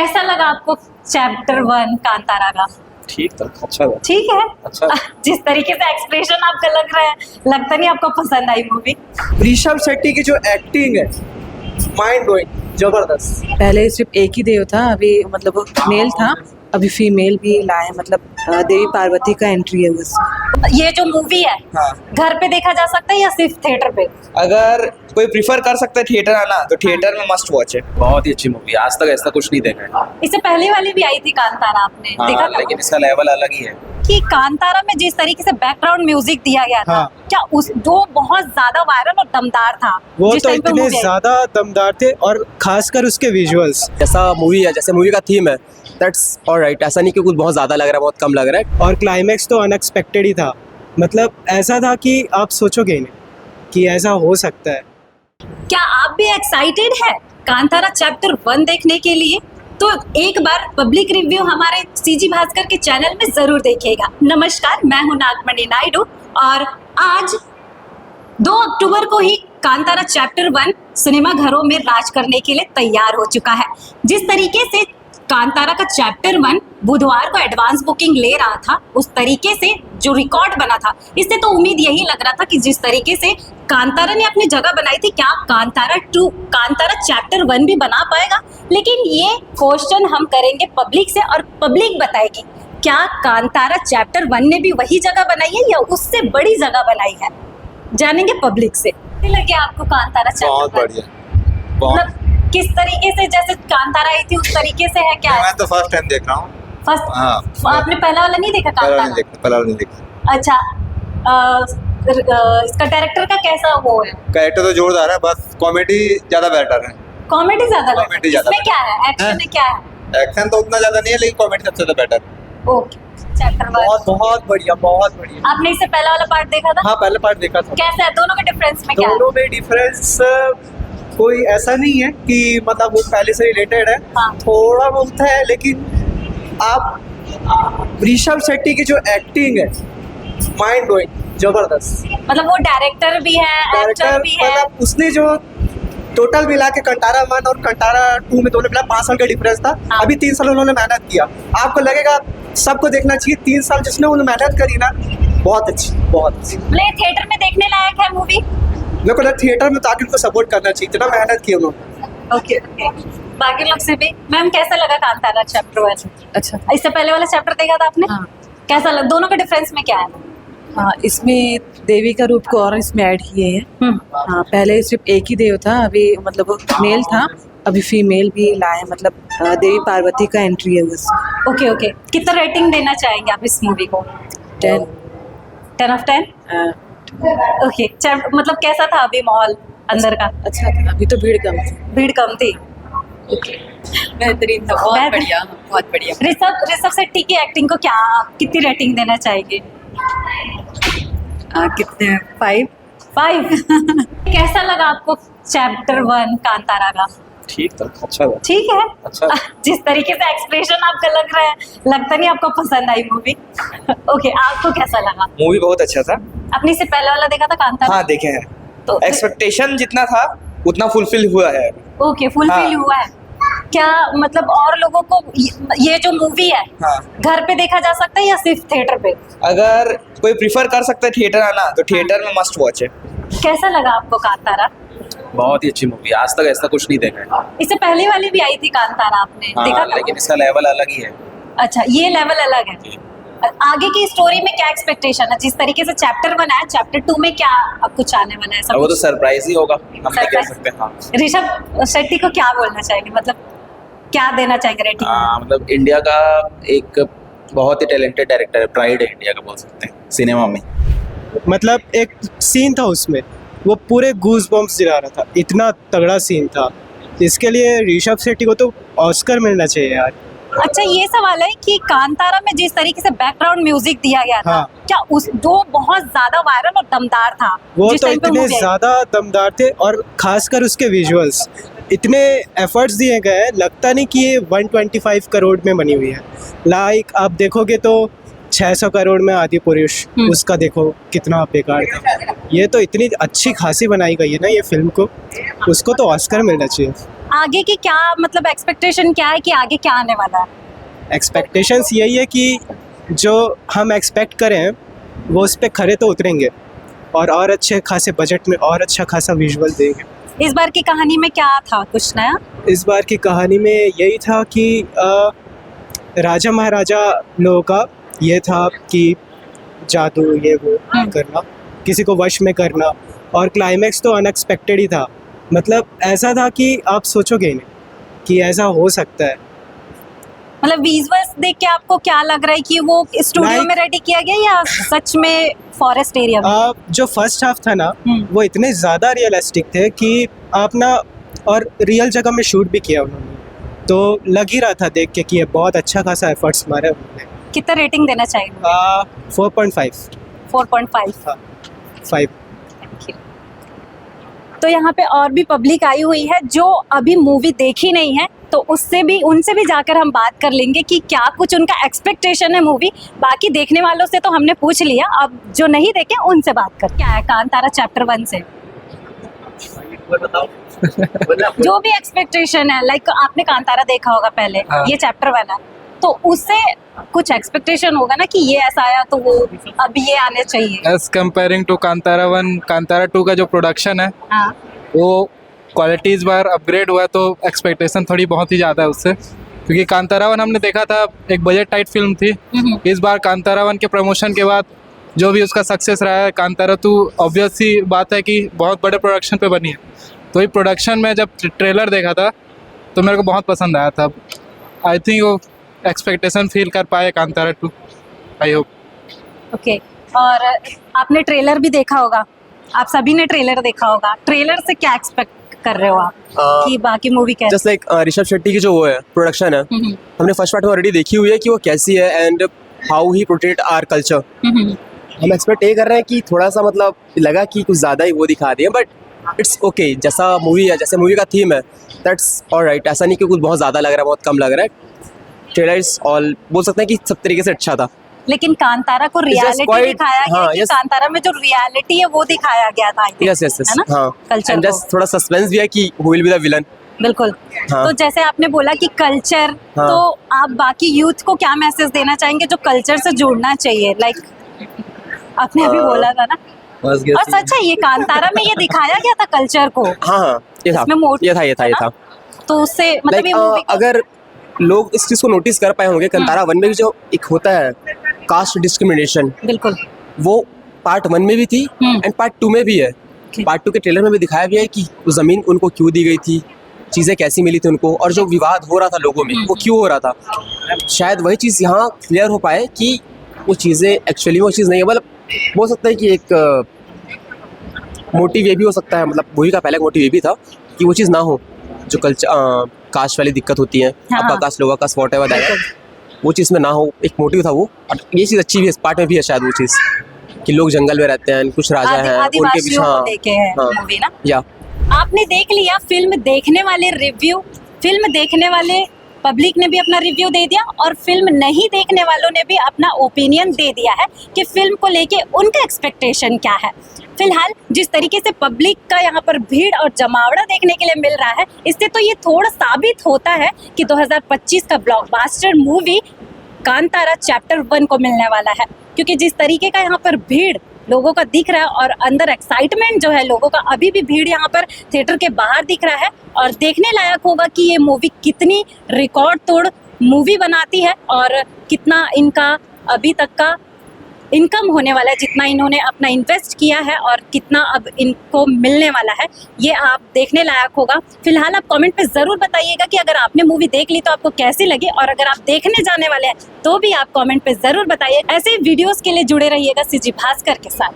कैसा लगा आपको चैप्टर 1 कांतारा का? ठीक था, अच्छा था। ठीक है। अच्छा। जिस तरीके से एक्सप्रेशन आपका लग रहा है, लगता नहीं आपको पसंद आई मूवी। ऋषभ शेट्टी की जो एक्टिंग है माइंड ब्लोइंग, जबरदस्त। पहले सिर्फ एक ही देव था, अभी मतलब वो मेल था, अभी फीमेल भी लाए, मतलब देवी पार्वती का एंट्री है उसमें। ये जो मूवी है हाँ। घर पे देखा जा सकता है या सिर्फ थिएटर पे? अगर कोई प्रिफर कर सकता है थिएटर आना तो थिएटर में मस्ट वॉच है। बहुत ही अच्छी मूवी, आज तक ऐसा कुछ नहीं देखा है। इससे पहले वाली भी आई थी कांतारा, आपने देखा हाँ, था? लेकिन इसका लेवल अलग ही है। कि कांतारा में जिस तरीके से बैकग्राउंड म्यूजिक दिया गया था, हाँ। क्या उस जो बहुत ज्यादा वायरल और दमदार था वो जिस तो टाइम पे इतने movie आई। ज्यादा दमदार थे, और खासकर उसके विजुअल्स। जैसा मूवी है, जैसे मूवी का थीम है, दैट्स ऑलराइट। ऐसा नहीं कि कुछ बहुत ज़्यादा लग रहा है, बहुत कम लग रहा है। और क्लाइमैक्स तो अनएक्सपेक्टेड ही था, मतलब ऐसा था कि आप सोचोगे ही नहीं कि ऐसा हो सकता है। क्या आप भी एक्साइटेड है कांतारा चैप्टर 1 देखने के लिए? तो एक बार पब्लिक रिव्यू हमारे सीजी भास्कर के चैनल में जरूर देखिएगा। नमस्कार, मैं हूं नागमणि नायडू और आज 2 अक्टूबर को ही कांतारा चैप्टर 1 सिनेमा घरों में राज करने के लिए तैयार हो चुका है। जिस तरीके से कांतारा का चैप्टर 1 बुधवार को एडवांस बुकिंग ले रहा था, उस तरीके से जो रिकॉर्ड बना था, इससे तो उम्मीद यही लग रहा था कि जिस तरीके से कांतारा ने अपनी जगह बनाई थी, क्या कांतारा चैप्टर 1 भी बना पाएगा? लेकिन ये क्वेश्चन हम करेंगे पब्लिक से और पब्लिक बताएगी क्या कांतारा चैप्टर 1 ने भी वही जगह बनाई है या उससे बड़ी जगह बनाई है। जानेंगे पब्लिक से। कैसे लगे आपको कांतारा चैप्टर 1? बहुत बढ़िया, बहुत। मतलब किस तरीके से, जैसे कांतारा आई थी उस तरीके से है क्या? मैं तो फर्स्ट टाइम देख रहा हूँ। फर्स्ट? हाँ। आपने पहला वाला नहीं देखा पहला कांतारा? नहीं देखा, पहला नहीं देखा। अच्छा, इसका डायरेक्टर का कैसा वो है? कैरेक्टर तो जोरदार है, बस कॉमेडी ज्यादा बेटर है। कॉमेडी ज्यादा लगा? Comedy ज्यादा इसमें क्या है, एक्शन में क्या है? एक्शन तो उतना ज्यादा नहीं है, लेकिन कॉमेडी सबसे ज्यादा बेटर। ओके, चैप्टर 1 बहुत बहुत बढ़िया, बहुत बढ़िया। आपने इससे पहला वाला पार्ट देखा था? हाँ, पहले पार्ट देखा था। कैसा है, दोनों के डिफरेंस में क्या है? दोनों में डिफरेंस कोई ऐसा नहीं है कि मतलब वो पहले से रिलेटेड है। हाँ। थोड़ा बहुत है, लेकिन आप ऋषभ शेट्टी की जो एक्टिंग है माइंड ब्लोइंग, जबरदस्त। मतलब वो डायरेक्टर भी है, एक्टर डायरेक्टर भी है। मतलब उसने जो टोटल मिला के कंटारा 1 और कंटारा 2 में दोनों मिला 5 साल का डिफरेंस था। हाँ। अभी 3 साल उन्होंने मेहनत किया। आपको लगेगा सबको देखना चाहिए, 3 साल जिसने उन्होंने मेहनत करी ना, बहुत अच्छी, बहुत अच्छी। मतलब थिएटर में देखने लायक है मूवी? मेरे को लगता थिएटर में ताकि उनको सपोर्ट करना चाहिए, इतना मेहनत की उन्होंने। ओके ओके, बाकी लोग से भी। मैम, कैसा लगा कांतारा चैप्टर 1? अच्छा। इससे पहले वाला चैप्टर देखा था आपने? हाँ। कैसा लगा, दोनों के डिफरेंस में क्या है? हाँ, इसमें देवी का रूप को और इसमें ऐड किए हैं। हाँ, पहले सिर्फ एक ही देव था, अभी मतलब वो मेल था, अभी फीमेल भी लाए, मतलब देवी पार्वती का एंट्री है उसमें। ओके ओके, कितना रेटिंग देना चाहेंगे आप इस मूवी को? 10। 10 ऑफ 10? ओके, मतलब कैसा था अभी माहौल अंदर का? अच्छा था, अभी तो भीड़ कम थी। भीड़ कम थी? बेहतरीन था, बहुत बेहतर- बढ़िया, बहुत बढ़िया। ऋषभ शेट्टी की एक्टिंग को क्या आप कितनी रेटिंग देना चाहेंगे? कितने? 5? 5? कैसा लगा आपको चैप्टर 1 कांतारा का? ठीक था, अच्छा था। ठीक है। अच्छा। जिस तरीके से एक्सप्रेशन आपका लग रहा है, लगता नहीं आपको पसंद आई मूवी। ओके, आपको कैसा लगा? मूवी बहुत अच्छा था। आपने इससे पहले वाला देखा था कांतारा? हाँ, देखे हैं। तो एक्सपेक्टेशन जितना था उतना फुलफिल हुआ है। ओके, फुलफिल हाँ। हुआ है क्या? मतलब और लोगों को ये जो मूवी है हाँ। घर पे देखा जा सकता है या सिर्फ थिएटर पे? अगर कोई प्रिफर कर सकता है थिएटर आना तो थिएटर में मस्ट वॉच है। कैसा लगा आपको कांतारा? बहुत ही अच्छी मूवी, आज तक ऐसा कुछ नहीं देखा है। इससे पहले वाली भी आई थी कांतारा, आपने देखा हाँ, था? लेकिन इसका लेवल अलग ही है। अच्छा, ये लेवल अलग है। आगे की स्टोरी में क्या एक्सपेक्टेशन है? जिस तरीके से चैप्टर 1 आया, चैप्टर 2 में क्या अब कुछ आने वाला है? ऐसा और वो तो कुछ? सरप्राइज ही होगा, हम नहीं कह Surprise? सकते। हाँ, ऋषभ शेट्टी को क्या बोलना चाहेंगे, मतलब क्या देना चाहेंगे रेटिंग? मतलब इंडिया का एक बहुत ही टैलेंटेड डायरेक्टर है, प्राइड है इंडिया का, बोल सकते हैं सिनेमा में। मतलब एक सीन था उसमें, वो पूरे गूज बम्प्स दिला रहा था, इतना तगड़ा सीन था। इसके लिए ऋषभ शेट्टी को तो ऑस्कर मिलना चाहिए यार। अच्छा, ये सवाल है कि कांतारा में जिस तरीके से बैकग्राउंड म्यूजिक दिया गया था, हाँ। क्या उस जो बहुत ज्यादा वायरल और दमदार था वो जिस तो time पे इतने movie आई? ज्यादा दमदार थे, और खासकर उसके विजुअल्स इतने एफर्ट्स दिए गए हैं, लगता नहीं कि ये 125 करोड़ में बनी हुई है। लाइक आप देखोगे तो 600 करोड़ में आदि पुरुष, उसका देखो कितना बेकार था। ये तो इतनी अच्छी खासी बनाई गई है ना ये फिल्म को, उसको तो ऑस्कर मिलना चाहिए। आगे की क्या मतलब एक्सपेक्टेशन क्या है कि आगे क्या आने वाला है? एक्सपेक्टेशंस यही है कि जो हम एक्सपेक्ट करें वो उस पर खरे तो उतरेंगे और अच्छे खासे बजट में और अच्छा खासा विजुअल देंगे। इस बार की कहानी में क्या था कुछ नया? इस बार की कहानी में यही था कि राजा महाराजा लोगों का ये था कि जादू ये वो करना, किसी को वश में करना, और क्लाइमैक्स तो अनएक्सपेक्टेड ही था। मतलब ऐसा था कि आप सोचोगे ही नहीं कि ऐसा हो सकता है। मतलब विजुअल्स देख के आपको क्या लग रहा है कि वो स्टूडियो Like- में रेडी किया गया या सच में फॉरेस्ट एरिया में? जो फर्स्ट हाफ था ना वो इतने ज़्यादा रियलिस्टिक थे कि आप ना, और रियल जगह में शूट भी किया उन्होंने, तो लग ही रहा था देख के कि ये बहुत अच्छा खासा एफर्ट्स मारे उन्होंने। कितना रेटिंग देना चाहिए? 4.5 4.5। 5। तो यहाँ पे और भी पब्लिक आई हुई है जो अभी मूवी देखी नहीं है, तो उनसे भी जाकर हम बात कर लेंगे कि क्या कुछ उनका एक्सपेक्टेशन है मूवी। बाकी देखने वालों से तो हमने पूछ लिया, अब जो नहीं देखे उनसे बात कर। क्या है कांतारा चैप्टर 1 से जो भी एक्सपेक्टेशन है, लाइक आपने कांतारा देखा होगा पहले, ये चैप्टर 1 है, तो उससे कुछ एक्सपेक्टेशन होगा ना कि ये ऐसा आया तो वो अब ये आने चाहिए। As comparing to Kantara 1, Kantara 2 का जो प्रोडक्शन है हाँ, वो क्वालिटी इस बार अपग्रेड हुआ, तो एक्सपेक्टेशन थोड़ी बहुत ही ज़्यादा है उससे, क्योंकि कांतारा 1 हमने देखा था एक बजट टाइट फिल्म थी। इस बार कांतारा 1 के प्रमोशन के बाद जो भी उसका सक्सेस रहा है, कांतारा 2 ऑब्वियस सी बात है कि बहुत बड़े प्रोडक्शन पे बनी है, तो ये प्रोडक्शन में जब ट्रेलर देखा था तो मेरे को बहुत पसंद आया था। आई थिंक वो एक्सपेक्टेशन फील कर पाए कांतारा 2, आई होप। ओके। और आपने ट्रेलर भी देखा होगा, आप सभी ने ट्रेलर देखा होगा, ट्रेलर से क्या एक्सपेक्ट कर रहे हो आप कि बाकी मूवी कैसी? जस्ट लाइक ऋषभ शेट्टी की जो वो है प्रोडक्शन है, हमने फर्स्ट पार्ट में ऑलरेडी देखी हुई है कि वो कैसी है and how he protect our culture. हम एक्सपेक्ट ये कर रहे हैं कि थोड़ा सा मतलब लगा कि कुछ ज़्यादा ही वो दिखा दिए, बट इट्स ओके। जैसा मूवी है, जैसे मूवी का थीम है, दैट्स ऑलराइट। ऐसा नहीं कि कुछ बहुत ज़्यादा लग रहा है, बहुत कम लग रहा है। ट्रेलर इज ऑल बोल सकते हैं कि सब तरीके से अच्छा था। लेकिन कांतारा को रियलिटी quite- दिखाया गया हाँ, कि yes. कांतारा में जो रियलिटी है वो दिखाया गया था, I think, yes yes yes, है ना? हाँ। कल्चर एंड को। जस्ट थोड़ा सस्पेंस भी है कि who will be the villain. बिल्कुल। हाँ। तो जैसे आपने बोला कि कल्चर, हाँ। तो आप बाकी यूथ को क्या मैसेज देना चाहेंगे जो कल्चर से जुड़ना चाहिए? लाइक आपने अभी बोला था ना, और सच है ये कांतारा में ये दिखाया गया था कल्चर को। हाँ हाँ, ये था, इसमें मोट- ये था, ये था, ये है ना? था। तो उससे मतलब ये लाइक मूवी अगर लोग इस चीज़ को नोटिस कर पाए होंगे, कांतारा 1 में भी जो एक होता है कास्ट डिस्क्रिमिनेशन, बिल्कुल वो पार्ट 1 में भी थी एंड पार्ट 2 में भी है। Okay. पार्ट 2 के ट्रेलर में भी दिखाया गया है कि वो ज़मीन उनको क्यों दी गई थी, चीज़ें कैसी मिली थी उनको, और जो विवाद हो रहा था लोगों में वो क्यों हो रहा था। शायद वही चीज़ यहाँ क्लियर हो पाए कि वो चीज़ें एक्चुअली वो चीज़ नहीं है। मतलब हो सकता है कि एक मोटिव ये भी हो सकता है, मतलब मूवी का पहला मोटिव ये भी था कि वो चीज़ ना हो जो कल्चर कास्ट वाली दिक्कत होती है, हाँ। अब्बा कास्ट लोगों कास्ट वॉट एवर दैट, वो चीज़ में ना हो, एक मोटिव था वो। और ये चीज़ अच्छी भी है, इस पार्ट में भी है शायद वो चीज़ कि लोग जंगल में रहते हैं, कुछ राजा हैं, उनके बीच। आदिवासियों को देखे है हाँ। मूवी ना। या आपने देख लिया, फिल्म देखने वाले रिव्यू, फिल्म देखने वाले पब्लिक ने भी अपना रिव्यू दे दिया और फिल्म नहीं देखने वालों ने भी अपना ओपिनियन दे दिया है कि फिल्म को लेके उनका एक्सपेक्टेशन क्या है। फिलहाल जिस तरीके से पब्लिक का यहाँ पर भीड़ और जमावड़ा देखने के लिए मिल रहा है, इससे तो ये थोड़ा साबित होता है कि 2025 का ब्लॉकबस्टर मूवी कांतारा चैप्टर 1 को मिलने वाला है, क्योंकि जिस तरीके का यहाँ पर भीड़ लोगों का दिख रहा है और अंदर एक्साइटमेंट जो है लोगों का, अभी भी भीड़ यहाँ पर थिएटर के बाहर दिख रहा है। और देखने लायक होगा कि ये मूवी कितनी रिकॉर्ड तोड़ मूवी बनाती है और कितना इनका अभी तक का इनकम होने वाला है, जितना इन्होंने अपना इन्वेस्ट किया है और कितना अब इनको मिलने वाला है, ये आप देखने लायक होगा। फिलहाल आप कमेंट पे ज़रूर बताइएगा कि अगर आपने मूवी देख ली तो आपको कैसी लगी, और अगर आप देखने जाने वाले हैं तो भी आप कमेंट पे ज़रूर बताइए। ऐसे वीडियोस के लिए जुड़े रहिएगा सीजी भास्कर के साथ।